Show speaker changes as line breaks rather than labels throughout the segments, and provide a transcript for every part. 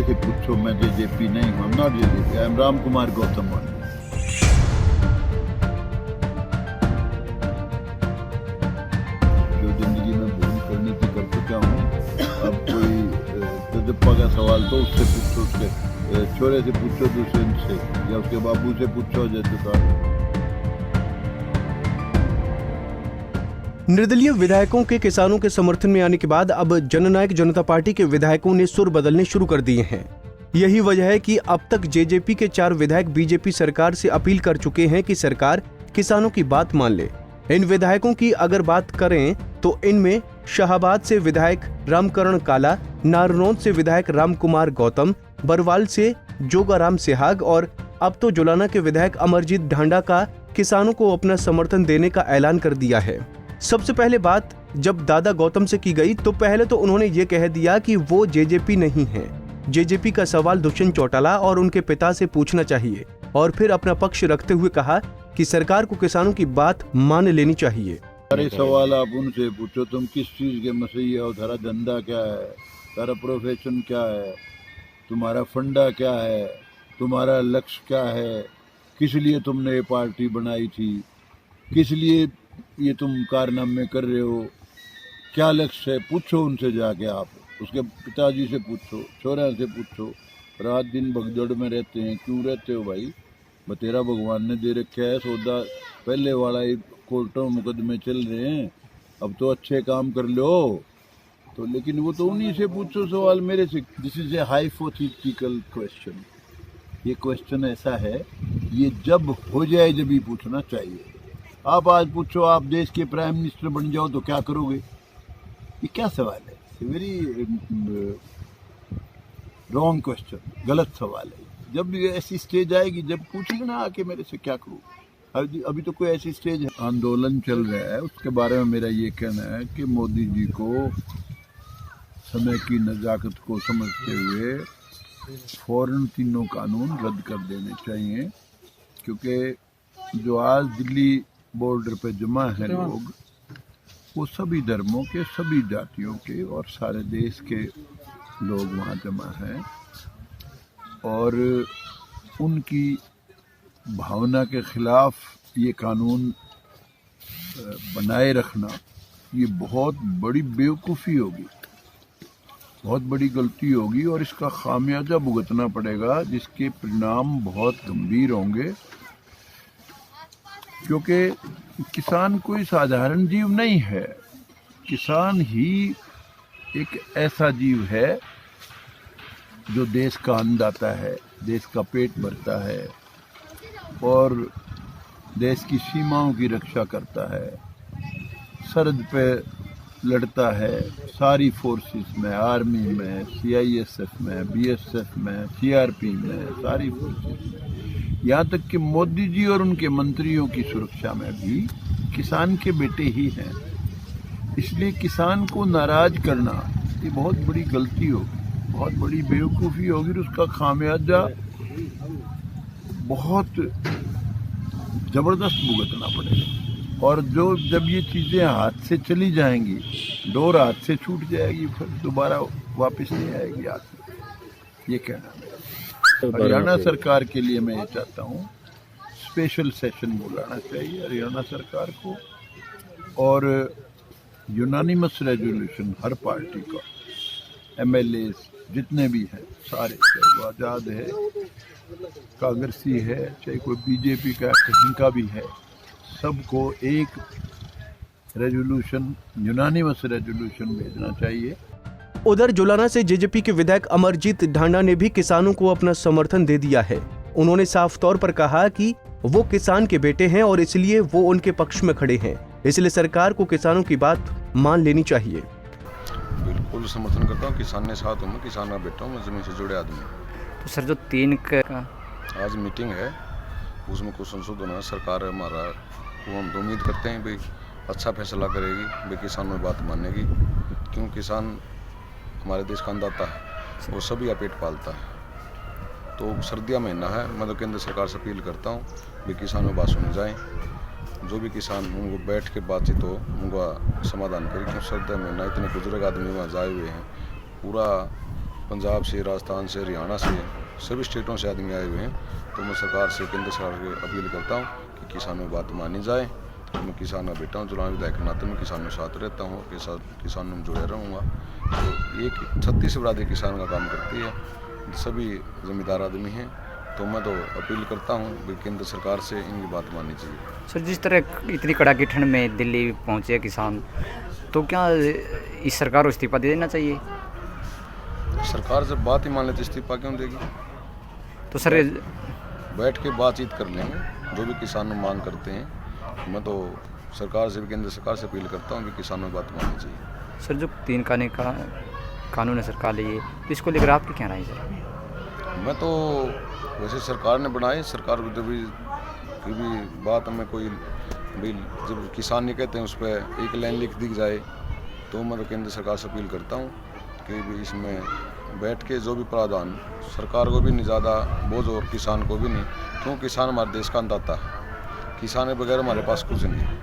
से पूछो, मैं जेजेपी नहीं हूँ, not JJP, I am Ram Kumar Gautam. जो जिंदगी में भूल करनी थी कर चुका हूँ। अब कोई तेजप्पा का सवाल तो उससे पूछो, उसके छोरे से पूछो, दूसरे से, या उसके बाबू से पूछो। जैसे
निर्दलीय विधायकों के किसानों के समर्थन में आने के बाद अब जननायक जनता पार्टी के विधायकों ने सुर बदलने शुरू कर दिए हैं। यही वजह है कि अब तक जेजेपी के 4 विधायक बीजेपी सरकार से अपील कर चुके हैं कि सरकार किसानों की बात मान ले। इन विधायकों की अगर बात करें तो इनमें शाहाबाद से विधायक रामकरण काला, नारनौंद से विधायक राम कुमार गौतम, बरवाल से जोगाराम सिहाग और अब तो जुलाना के विधायक अमरजीत ढांडा का किसानों को अपना समर्थन देने का ऐलान कर दिया है। सबसे पहले बात जब दादा गौतम से की गई तो पहले तो उन्होंने ये कह दिया कि वो जेजेपी नहीं है। जेजेपी का सवाल दुष्यंत चौटाला और उनके पिता से पूछना चाहिए, और फिर अपना पक्ष रखते हुए कहा कि सरकार को किसानों की बात मान लेनी चाहिए।
सारे सवाल आप उनसे पूछो, तुम किस चीज के मसीहा हो, तुम्हारा धंधा क्या है, तुम्हारा प्रोफेशन क्या है, तुम्हारा फंडा क्या है, तुम्हारा लक्ष्य क्या है, किस लिए तुमने ये पार्टी बनाई थी, किस लिए ये तुम कारनामे कर रहे हो, क्या लक्ष्य है, पूछो उनसे जाके। आप उसके पिताजी से पूछो, छोरा से पूछो। रात दिन भगदड़ में रहते हैं, क्यों रहते हो भाई? बतेरा भगवान ने दे रखा है सौदा, पहले वाला ही कोर्टों मुकदमे चल रहे हैं, अब तो अच्छे काम कर लो। तो लेकिन वो तो उन्हीं से पूछो सवाल, मेरे से। This is a hypothetical question. ये क्वेश्चन ऐसा है, ये जब हो जाए जब ही पूछना चाहिए। आप आज पूछो, आप देश के प्राइम मिनिस्टर बन जाओ तो क्या करोगे? ये क्या सवाल है? वेरी रॉन्ग क्वेश्चन, गलत सवाल है। जब ऐसी स्टेज आएगी जब पूछ लेना आके मेरे से क्या करूँ। अभी तो कोई ऐसी स्टेज है। आंदोलन चल रहा है, उसके बारे में मेरा ये कहना है कि मोदी जी को समय की नज़ाकत को समझते हुए फौरन तीनों कानून रद्द कर देने चाहिए, क्योंकि जो आज दिल्ली बॉर्डर पे जमा है लोग, वो सभी धर्मों के, सभी जातियों के और सारे देश के लोग वहाँ जमा हैं, और उनकी भावना के खिलाफ ये कानून बनाए रखना ये बहुत बड़ी बेवकूफ़ी होगी, बहुत बड़ी गलती होगी, और इसका खामियाजा भुगतना पड़ेगा, जिसके परिणाम बहुत गंभीर होंगे। क्योंकि किसान कोई साधारण जीव नहीं है। किसान ही एक ऐसा जीव है जो देश का अन्नदाता है, देश का पेट भरता है और देश की सीमाओं की रक्षा करता है, सरहद पे लड़ता है, सारी फोर्सेस में, आर्मी में, सीआईएसएफ में, बीएसएफ में, सीआरपी में, सारी फोर्सेस में, यहाँ तक कि मोदी जी और उनके मंत्रियों की सुरक्षा में भी किसान के बेटे ही हैं। इसलिए किसान को नाराज करना ये बहुत बड़ी गलती होगी, बहुत बड़ी बेवकूफ़ी होगी, और उसका खामियाजा बहुत ज़बरदस्त भुगतना पड़ेगा। और जब ये चीज़ें हाथ से चली जाएंगी, डोर हाथ से छूट जाएगी, फिर दोबारा वापस नहीं आएगी हाथ में। ये कहना है। हरियाणा सरकार के लिए मैं ये चाहता हूँ, स्पेशल सेशन बुलाना चाहिए हरियाणा सरकार को, और यूनानिमस रेजोल्यूशन हर पार्टी का, एमएलए जितने भी हैं सारे, चाहे वो आज़ाद है, कांग्रेसी है, चाहे कोई बीजेपी का कहीं का भी है, सबको एक रेजोल्यूशन, यूनानिमस रेजोल्यूशन भेजना चाहिए।
उधर जुलाना से जेजेपी के विधायक अमरजीत ढांडा ने भी किसानों को अपना समर्थन दे दिया है। उन्होंने साफ तौर पर कहा कि वो किसान के बेटे हैं और इसलिए वो उनके पक्ष में खड़े हैं, इसलिए सरकार को किसानों की बात मान लेनी चाहिए।
बिल्कुल समर्थन करता हूँ, किसान ने साथ हूँ, मैं किसान का बेटा हूँ, मैं जमीन से जुड़े आदमी हूँ।
तो सर जो 3 का
आज मीटिंग है, उसमें कुछ संशोधन है, सरकार हमारा वो हम तो उम्मीद करते हैं भाई अच्छा फैसला करेगी, भाई किसानों में बात मानेगी, क्योंकि किसान हमारे देश का अन्नदाता है, वो सभी का पेट पालता है। तो सर्दियाँ महीना है, मैं तो केंद्र सरकार से अपील करता हूँ भाई किसानों में बात सुनी जाए, जो भी किसान उनको बैठ के बातचीत हो, उनका समाधान करें, क्योंकि सर्दियाँ महीना इतने बुजुर्ग आदमी वहाँ जाए हुए हैं, पूरा पंजाब से, राजस्थान से, हरियाणा से, सभी स्टेटों से आदमी आए हुए हैं। तो मैं सरकार से, केंद्र सरकार से अपील करता हूँ कि किसानों की बात मानी जाए। मैं किसान का बेटा हूँ, जुलान विधायक के नाते मैं किसानों के साथ रहता हूँ, के साथ किसानों में जुड़े रहूँगा। तो ये 36 बरादरी किसान का काम करती है, सभी जमींदार आदमी हैं। तो मैं तो अपील करता हूँ कि केंद्र सरकार से इनकी बात माननी चाहिए।
सर, जिस तरह इतनी कड़ाकी ठंड में दिल्ली पहुँचे किसान, तो क्या इस सरकार को इस्तीफा दे देना चाहिए?
सरकार जब बात ही मान लेती इस्तीफा क्यों देगी?
तो सर
बैठ के बातचीत कर लेंगे, जो भी किसान मांग करते हैं। मैं तो सरकार से भी, केंद्र सरकार से अपील करता हूँ कि किसानों की बात माननी चाहिए।
सर, जो 3 कानून का कानून है सरकार लिए, तो इसको लेकर आपकी क्या राय है सर?
मैं तो वैसे सरकार ने बनाए, सरकार को जब भी बात हमें कोई भी जब किसान नहीं कहते हैं उस पर एक लाइन लिख दी जाए, तो मैं तो केंद्र सरकार से अपील करता हूँ कि भी इसमें बैठ के जो भी प्रावधान, सरकार को भी नहीं ज़्यादा बोझ और किसान को भी नहीं, क्यों किसान हमारे देश का अन्नदाता है, किसान के बगैर हमारे पास कुछ नहीं है।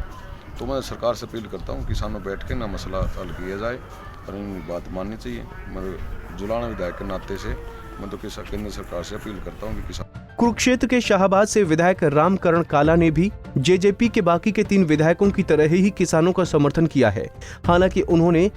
तो मैं सरकार से अपील करता हूँ किसानों बैठ के ना मसला हल किया जाए और इनकी बात माननी चाहिए। मैं जुलाना विधायक के नाते से मैं तो केंद्र सरकार से अपील करता हूँ कि किसान।
कुरुक्षेत्र के शाहबाद से विधायक रामकरण काला ने भी जेजेपी के बाकी के 3 विधायकों की तरह ही किसानों का समर्थन किया है। हालांकि उन्होंने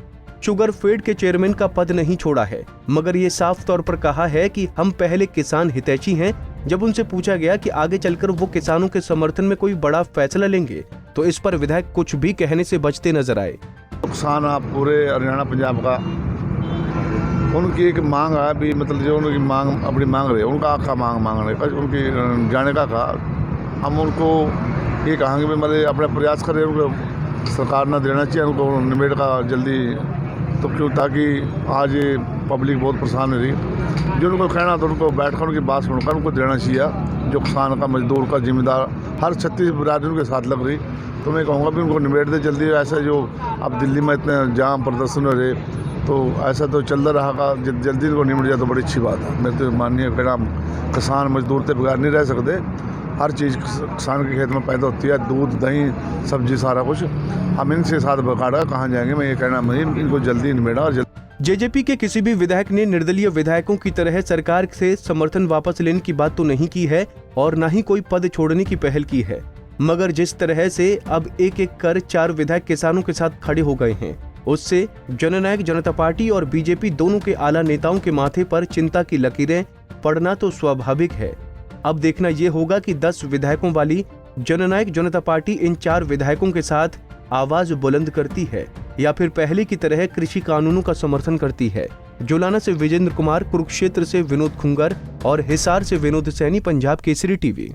शुगरफेड के चेयरमैन का पद नहीं छोड़ा है, मगर ये साफ तौर पर कहा है कि हम पहले किसान हितैषी हैं। जब उनसे पूछा गया कि आगे चलकर वो किसानों के समर्थन में कोई बड़ा फैसला लेंगे, तो इस पर विधायक कुछ भी कहने से बचते नजर आए।
नुकसान पूरे हरियाणा पंजाब का उनकी एक मांग है भी, मतलब जो उनकी मांग अपनी मांग रहे, उनका आखा मांगने का, उनकी जाने का हम उनको ये कहेंगे भी मतलब अपने प्रयास करें, उनको सरकार न देना चाहिए, उनको निमेड़ का जल्दी, तो क्यों, ताकि आज ये पब्लिक बहुत परेशान हो रही। जो उनको कहना तो उनको बैठकर उनकी बात सुनकर उनको देना चाहिए। जो किसान का, मजदूर का, जिम्मेदार हर 36 बरादरी उनके साथ लग रही, तो मैं कहूँगा भी उनको निमेड़ दे जल्दी। ऐसा जो अब दिल्ली में इतने जाम प्रदर्शन हो रहे, तो ऐसा तो चलता रहा, जल्दी को निमट जाए तो बड़ी अच्छी बात है। मैं तो माननीय कहना, किसान मजदूर के बगैर नहीं रह सकते। हर चीज़ किसान के खेत में पैदा होती है, दूध, दही, सब्जी, सारा कुछ। हम इनसे साथ बकाड़ा कहाँ जाएंगे, मैं ये कहना मैं इनको जल्दी निमेड़ा और
जेजेपी के किसी भी विधायक ने निर्दलीय विधायकों की तरह सरकार से समर्थन वापस लेने की बात तो नहीं की है और न ही कोई पद छोड़ने की पहल की है, मगर जिस तरह से अब एक कर 4 विधायक किसानों के साथ खड़े हो गए हैं, उससे जननायक जनता पार्टी और बीजेपी दोनों के आला नेताओं के माथे पर चिंता की लकीरें पड़ना तो स्वाभाविक है। अब देखना ये होगा कि 10 विधायकों वाली जननायक जनता पार्टी इन 4 विधायकों के साथ आवाज बुलंद करती है या फिर पहले की तरह कृषि कानूनों का समर्थन करती है। जोलाना से विजेंद्र कुमार, कुरुक्षेत्र से विनोद खुंगर और हिसार से विनोद सैनी, पंजाब केसरी टीवी।